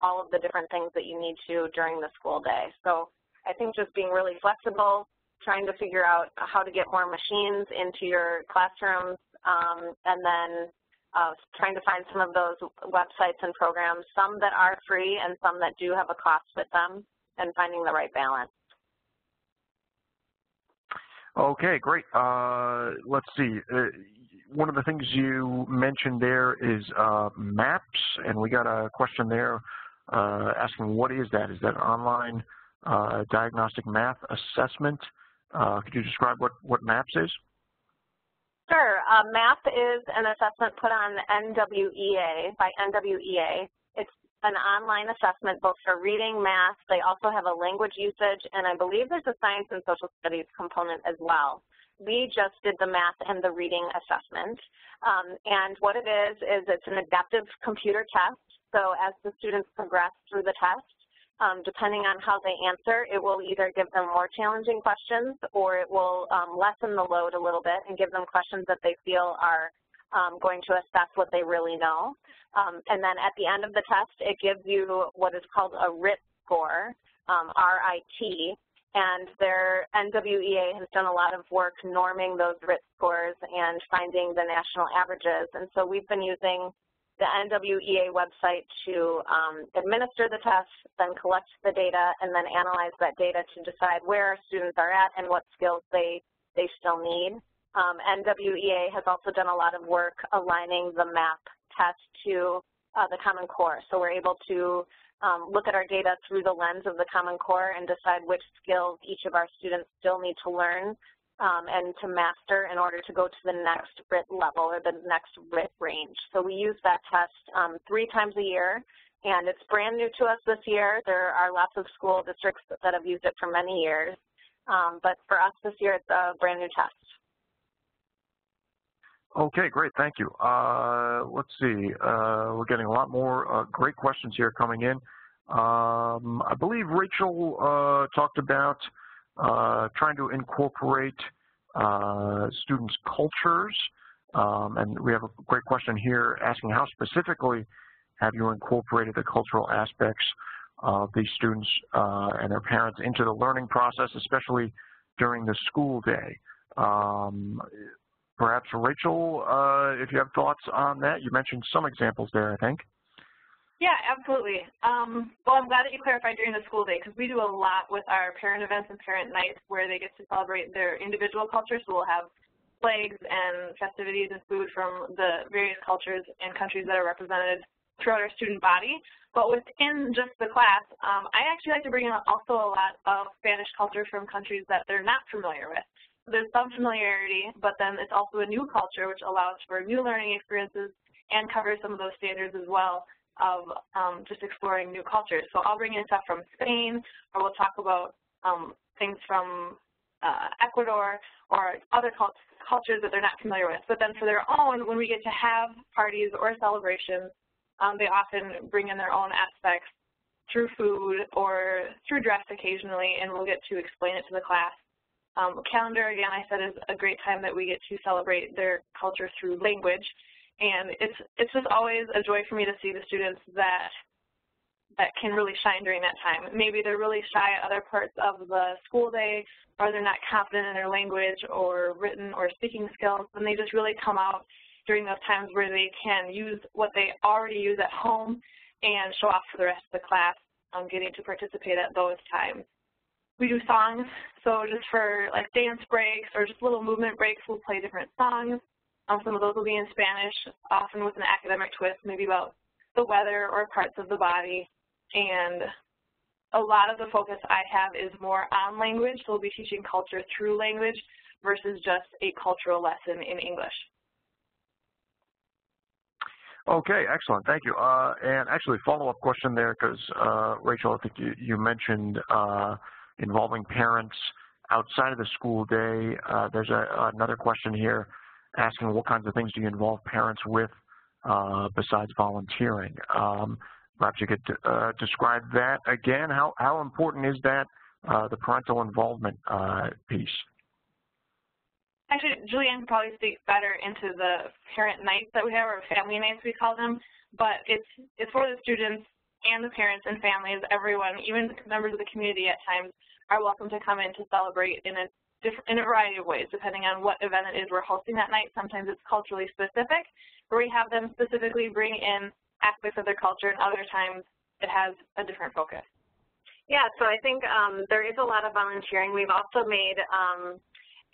all of the different things that you need to during the school day. So I think just being really flexible, trying to figure out how to get more machines into your classrooms, and then trying to find some of those websites and programs, some that are free and some that do have a cost with them, and finding the right balance. Okay, great. Let's see. One of the things you mentioned there is maps, and we got a question there asking what is that? Is that online diagnostic math assessment? Could you describe what MAPS is? Sure. MAP is an assessment put on NWEA, by NWEA. It's an online assessment both for reading, math. They also have a language usage, and I believe there's a science and social studies component as well. We just did the math and the reading assessment. And what it is it's an adaptive computer test. So as the students progress through the test, depending on how they answer, it will either give them more challenging questions or it will lessen the load a little bit and give them questions that they feel are going to assess what they really know. And then at the end of the test, it gives you what is called a RIT score, R-I-T, and their NWEA has done a lot of work norming those RIT scores and finding the national averages. And so we've been using the NWEA website to administer the test, then collect the data, and then analyze that data to decide where our students are at and what skills they still need. NWEA has also done a lot of work aligning the MAP test to the Common Core. So we're able to look at our data through the lens of the Common Core and decide which skills each of our students still need to learn and to master in order to go to the next RIT level or the next RIT range. So we use that test 3 times a year, and it's brand new to us this year. There are lots of school districts that have used it for many years, but for us this year it's a brand new test. Okay, great, thank you. Let's see, we're getting a lot more great questions here coming in. I believe Rachel talked about trying to incorporate students' cultures, and we have a great question here asking how specifically have you incorporated the cultural aspects of these students and their parents into the learning process, especially during the school day. Perhaps Rachel, if you have thoughts on that. You mentioned some examples there, I think. Yeah, absolutely. Well, I'm glad that you clarified during the school day, because we do a lot with our parent events and parent nights where they get to celebrate their individual culture. So we'll have flags and festivities and food from the various cultures and countries that are represented throughout our student body. But within just the class, I actually like to bring in also a lot of Spanish culture from countries that they're not familiar with. There's some familiarity, but then it's also a new culture, which allows for new learning experiences and covers some of those standards as well of just exploring new cultures. So I'll bring in stuff from Spain, or we'll talk about things from Ecuador or other cultures that they're not familiar with. But then for their own, when we get to have parties or celebrations, they often bring in their own aspects through food or through dress occasionally, and we'll get to explain it to the class. Calendar, again, I said, is a great time that we get to celebrate their culture through language. And it's just always a joy for me to see the students that can really shine during that time. Maybe they're really shy at other parts of the school day, or they're not confident in their language or written or speaking skills, and they just really come out during those times where they can use what they already use at home and show off for the rest of the class, getting to participate at those times. We do songs, so just for like dance breaks or just little movement breaks, we'll play different songs. Some of those will be in Spanish, often with an academic twist, maybe about the weather or parts of the body. And a lot of the focus I have is more on language, so we'll be teaching culture through language versus just a cultural lesson in English. Okay, excellent, thank you. And actually, follow-up question there, because Rachel, I think you mentioned involving parents outside of the school day. There's another question here asking what kinds of things do you involve parents with besides volunteering. Perhaps you could describe that again. How important is that, the parental involvement piece? Actually, Julianne could probably speak better into the parent nights that we have, or family nights we call them, but it's for the students and the parents and families. Everyone, even members of the community at times, are welcome to come in to celebrate in a variety of ways, depending on what event it is we're hosting that night. Sometimes it's culturally specific, where we have them specifically bring in aspects of their culture, and other times it has a different focus. Yeah, so I think there is a lot of volunteering. We've also made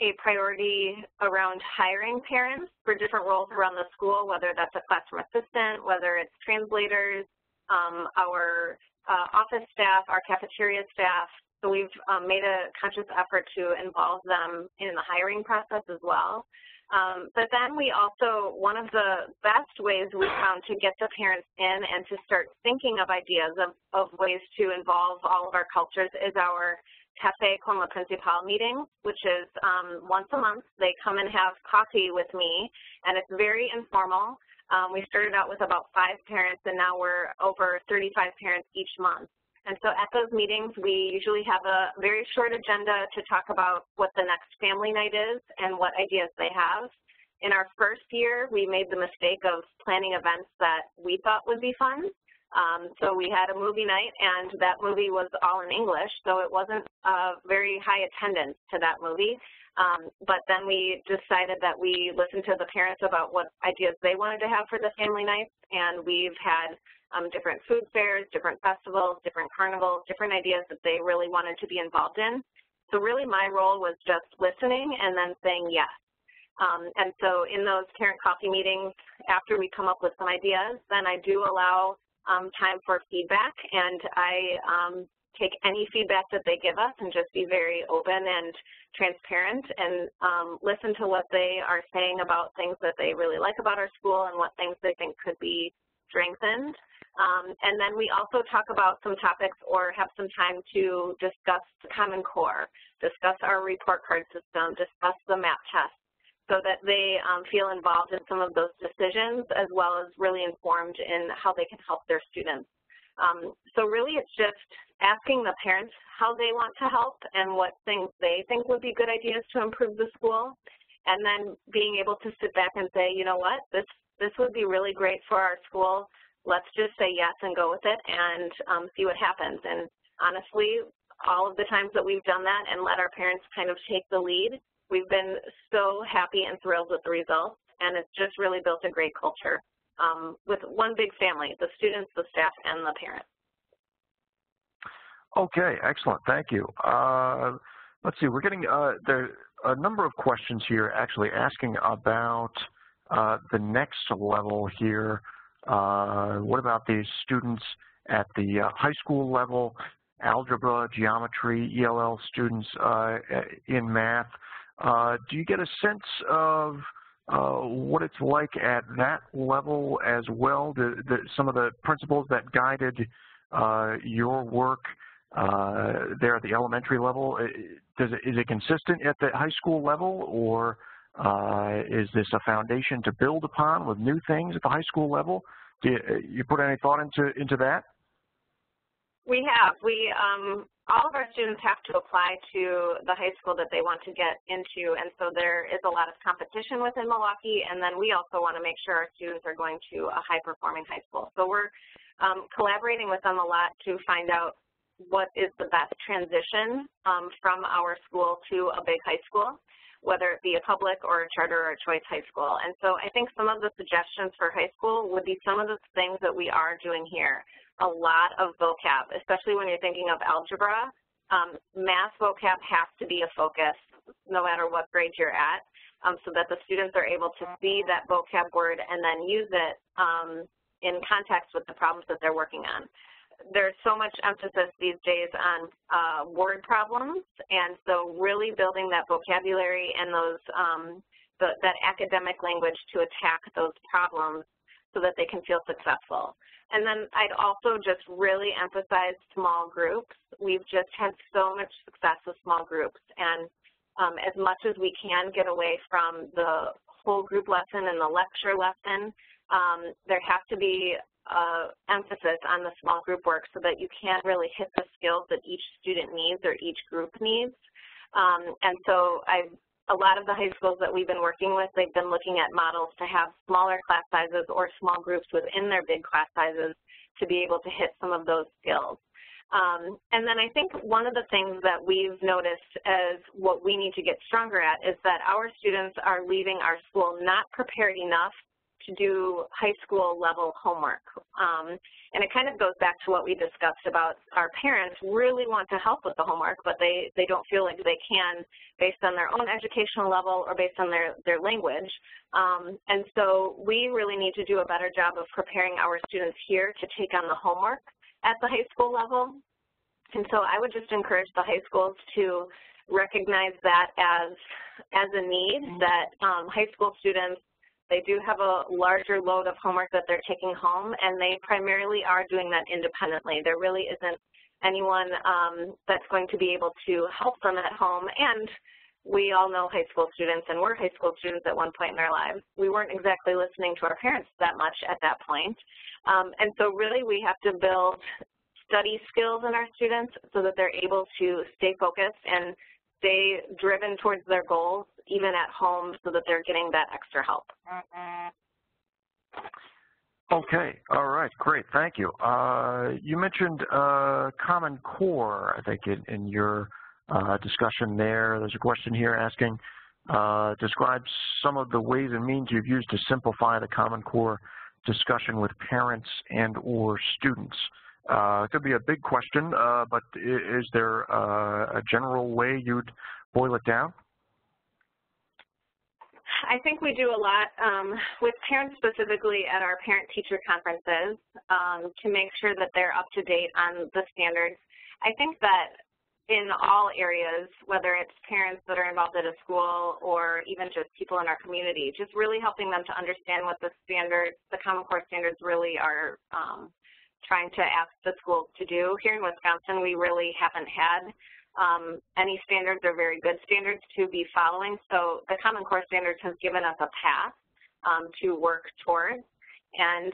a priority around hiring parents for different roles around the school, whether that's a classroom assistant, whether it's translators, our office staff, our cafeteria staff. So we've made a conscious effort to involve them in the hiring process as well. But then we also, one of the best ways we found to get the parents in and to start thinking of ideas of ways to involve all of our cultures is our Café con la Principal meeting, which is once a month. They come and have coffee with me, and it's very informal. We started out with about 5 parents, and now we're over 35 parents each month. And so at those meetings, we usually have a very short agenda to talk about what the next family night is and what ideas they have. In our first year, we made the mistake of planning events that we thought would be fun. So we had a movie night, and that movie was all in English, so it wasn't very high attendance to that movie. But then we decided that we listened to the parents about what ideas they wanted to have for the family nights, and we've had different food fairs, different festivals, different carnivals, different ideas that they really wanted to be involved in. So really my role was just listening and then saying yes. And so in those parent coffee meetings, after we come up with some ideas, then I do allow time for feedback, and I take any feedback that they give us and just be very open and transparent and listen to what they are saying about things that they really like about our school and what things they think could be strengthened. And then we also talk about some topics or have some time to discuss the Common Core, discuss our report card system, discuss the MAP test, so that they feel involved in some of those decisions as well as really informed in how they can help their students. So really it's just asking the parents how they want to help and what things they think would be good ideas to improve the school, and then being able to sit back and say, you know what, this would be really great for our school. Let's just say yes and go with it and see what happens. And honestly, all of the times that we've done that and let our parents kind of take the lead, we've been so happy and thrilled with the results, and it's just really built a great culture with one big family, the students, the staff, and the parents. Okay, excellent. Thank you. Let's see, we're getting there a number of questions here actually asking about the next level here. What about the students at the high school level, algebra, geometry, ELL students in math? Do you get a sense of what it's like at that level as well? Some of the principles that guided your work there at the elementary level, is it consistent at the high school level, or is this a foundation to build upon with new things at the high school level? Do you put any thought into that? We have. All of our students have to apply to the high school that they want to get into, and so there is a lot of competition within Milwaukee, and then we also want to make sure our students are going to a high-performing high school. So we're collaborating with them a lot to find out what is the best transition from our school to a big high school, whether it be a public or a charter or a choice high school. And so I think some of the suggestions for high school would be some of the things that we are doing here. A lot of vocab, especially when you're thinking of algebra. Math vocab has to be a focus no matter what grade you're at, so that the students are able to see that vocab word and then use it in context with the problems that they're working on. There's so much emphasis these days on word problems, and so really building that vocabulary and those that academic language to attack those problems so that they can feel successful. And then I'd also just really emphasize small groups. We've just had so much success with small groups, and as much as we can get away from the whole group lesson and the lecture lesson, there has to be emphasis on the small group work so that you can really hit the skills that each student needs or each group needs. And so a lot of the high schools that we've been working with, they've been looking at models to have smaller class sizes or small groups within their big class sizes to be able to hit some of those skills. And then I think one of the things that we've noticed as what we need to get stronger at is that our students are leaving our school not prepared enough to do high school level homework. And it kind of goes back to what we discussed about our parents really want to help with the homework, but they don't feel like they can based on their own educational level or based on their language. And so we really need to do a better job of preparing our students here to take on the homework at the high school level. And so I would just encourage the high schools to recognize that as a need, that high school students, they do have a larger load of homework that they're taking home, and they primarily are doing that independently. There really isn't anyone that's going to be able to help them at home. And we all know high school students, and we're high school students at one point in our lives. We weren't exactly listening to our parents that much at that point. And so really we have to build study skills in our students so that they're able to stay focused and stay driven towards their goals, even at home, so that they're getting that extra help. Okay, all right, great, thank you. You mentioned Common Core, I think, in your discussion there. There's a question here asking, describe some of the ways and means you've used to simplify the Common Core discussion with parents and or students. It could be a big question, but is there a general way you'd boil it down? I think we do a lot with parents specifically at our parent-teacher conferences to make sure that they're up to date on the standards. I think that in all areas, whether it's parents that are involved at a school or even just people in our community, just really helping them to understand what the standards, the Common Core standards really are trying to ask the schools to do. Here in Wisconsin, we really haven't had any standards or very good standards to be following, so the Common Core standards has given us a path to work towards. And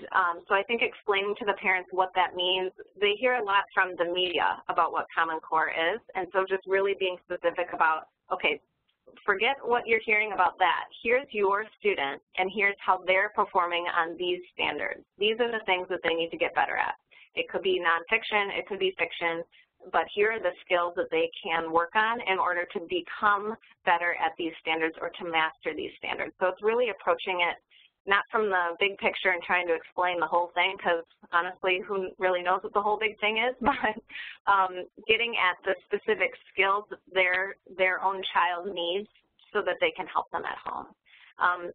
so I think explaining to the parents what that means, they hear a lot from the media about what Common Core is, and so just really being specific about, okay, forget what you're hearing about that. Here's your student, and here's how they're performing on these standards. These are the things that they need to get better at. It could be nonfiction, it could be fiction, but here are the skills that they can work on in order to become better at these standards or to master these standards. So it's really approaching it not from the big picture and trying to explain the whole thing, because honestly, who really knows what the whole big thing is, but getting at the specific skills their own child needs so that they can help them at home.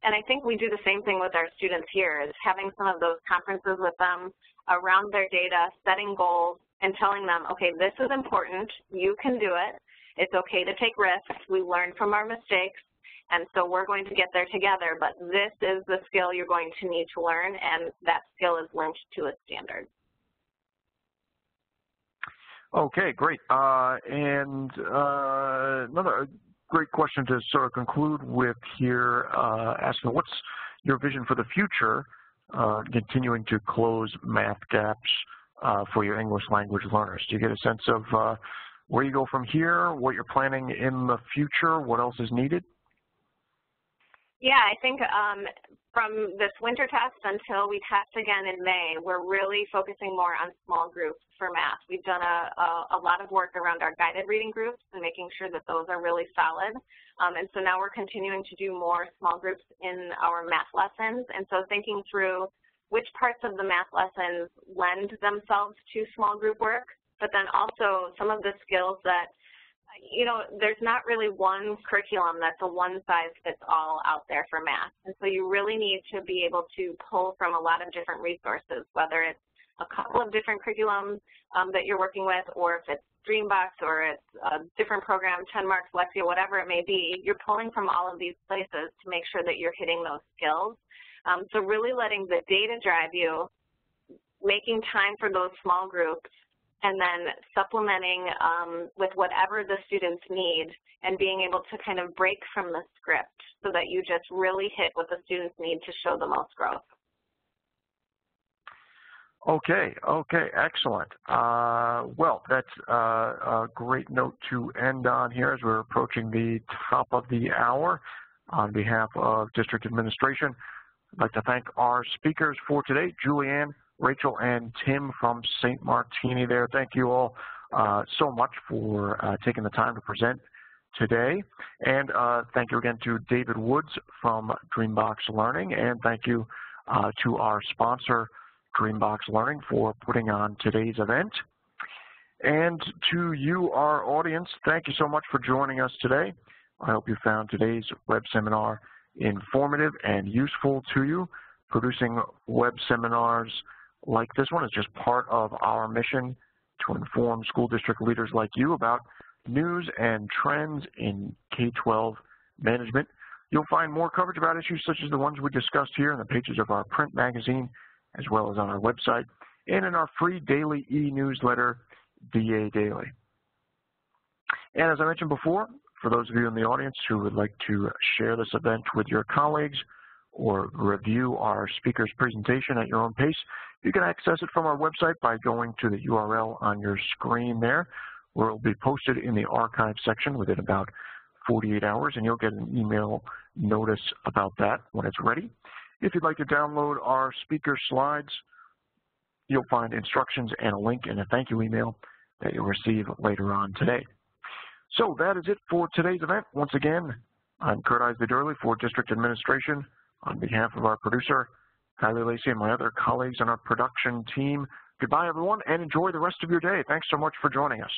And I think we do the same thing with our students here, is having some of those conferences with them around their data, setting goals, and telling them, okay, this is important, you can do it, it's okay to take risks, we learn from our mistakes, and so we're going to get there together, but this is the skill you're going to need to learn, and that skill is linked to a standard. Okay, great. And another great question to sort of conclude with here, asking what's your vision for the future, continuing to close math gaps for your English language learners? Do you get a sense of where you go from here, what you're planning in the future, what else is needed? Yeah, I think from this winter test until we test again in May, we're really focusing more on small groups for math. We've done a lot of work around our guided reading groups and making sure that those are really solid. And so now we're continuing to do more small groups in our math lessons. And so thinking through which parts of the math lessons lend themselves to small group work, but then also some of the skills that, you know, there's not really one curriculum that's a one-size-fits-all out there for math. And so you really need to be able to pull from a lot of different resources, whether it's a couple of different curriculums that you're working with, or if it's Dreambox or it's a different program, 10 Marks, Lexia, whatever it may be, you're pulling from all of these places to make sure that you're hitting those skills. So really letting the data drive you, making time for those small groups, and then supplementing with whatever the students need and being able to kind of break from the script so that you just really hit what the students need to show the most growth. Okay, excellent. Well, that's a great note to end on here as we're approaching the top of the hour. On behalf of District Administration, I'd like to thank our speakers for today, Julianne, Rachel, and Tim from St. Martini there. Thank you all so much for taking the time to present today. And thank you again to David Woods from Dreambox Learning, and thank you to our sponsor, Dreambox Learning, for putting on today's event. And to you, our audience, thank you so much for joining us today. I hope you found today's web seminar informative and useful to you. Producing web seminars like this one is just part of our mission to inform school district leaders like you about news and trends in K-12 management. You'll find more coverage about issues such as the ones we discussed here in the pages of our print magazine, as well as on our website, and in our free daily e-newsletter, DA Daily. And as I mentioned before, for those of you in the audience who would like to share this event with your colleagues or review our speaker's presentation at your own pace, you can access it from our website by going to the URL on your screen there, where it will be posted in the archive section within about 48 hours, and you'll get an email notice about that when it's ready. If you'd like to download our speaker slides, you'll find instructions and a link in a thank you email that you'll receive later on today. So that is it for today's event. Once again, I'm Kurt Eisby-Durley for District Administration. On behalf of our producer, Kylie Lacey, and my other colleagues on our production team, goodbye, everyone, and enjoy the rest of your day. Thanks so much for joining us.